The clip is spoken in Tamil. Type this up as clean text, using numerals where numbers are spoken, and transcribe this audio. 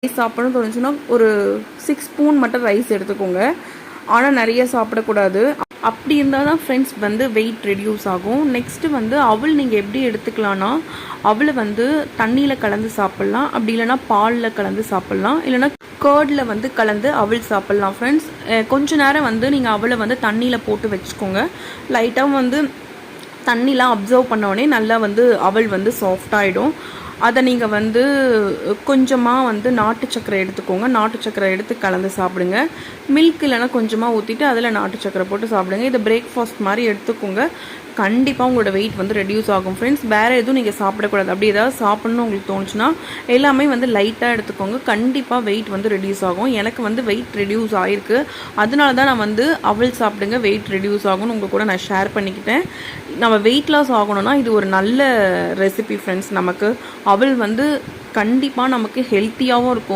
ரைஸ் சாப்பிடணும்னு தோணுச்சுன்னா ஒரு 6 ஸ்பூன் மட்டும் ரைஸ் எடுத்துக்கோங்க. ஆனால் நிறைய சாப்பிடக்கூடாது. அப்படி இருந்தால் தான் ஃப்ரெண்ட்ஸ் வந்து வெயிட் ரெடியூஸ் ஆகும். நெக்ஸ்ட்டு வந்து அவல் நீங்கள் எப்படி எடுத்துக்கலான்னா, அவளை வந்து தண்ணியில் கலந்து சாப்பிட்லாம். அப்படி இல்லைனா பாலில் கலந்து சாப்பிட்லாம். இல்லைனா கர்டில் வந்து கலந்து அவல் சாப்பிட்லாம் ஃப்ரெண்ட்ஸ். கொஞ்ச நேரம் வந்து நீங்கள் அவளை வந்து தண்ணியில் போட்டு வச்சுக்கோங்க. லைட்டாக வந்து தண்ணிலாம் அப்சர்வ் பண்ணோடனே நல்லா வந்து அவல் வந்து சாஃப்டாகிடும். அதை நீங்கள் வந்து கொஞ்சமாக வந்து நாட்டு சக்கரை எடுத்துக்கோங்க. நாட்டு சக்கரை எடுத்து கலந்து சாப்பிடுங்க. மில்க் இல்லைனா கொஞ்சமாக ஊற்றிட்டு அதில் நாட்டு சக்கரை போட்டு சாப்பிடுங்க. இதை பிரேக்ஃபாஸ்ட் மாதிரி எடுத்துக்கோங்க. கண்டிப்பாக உங்களோட வெயிட் வந்து ரெடியூஸ் ஆகும் ஃப்ரெண்ட்ஸ். வேறு எதுவும் நீங்கள் சாப்பிடக்கூடாது. அப்படி ஏதாவது சாப்பிட்ணுன்னு உங்களுக்கு தோணுச்சுன்னா எல்லாமே வந்து லைட்டாக எடுத்துக்கோங்க. கண்டிப்பாக வெயிட் வந்து ரெடியூஸ் ஆகும். எனக்கு வந்து வெயிட் ரெடியூஸ் ஆகிருக்கு. அதனால தான் நான் வந்து அவல் சாப்பிடுங்க வெயிட் ரெடியூஸ் ஆகும்னு உங்கள் கூட நான் ஷேர் பண்ணிக்கிட்டேன். நம்ம வெயிட் லாஸ் ஆகணும்னா இது ஒரு நல்ல ரெசிபி ஃப்ரெண்ட்ஸ். நமக்கு அவல் வந்து கண்டிப்பாக நமக்கு ஹெல்த்தியாகவும் இருக்கும்.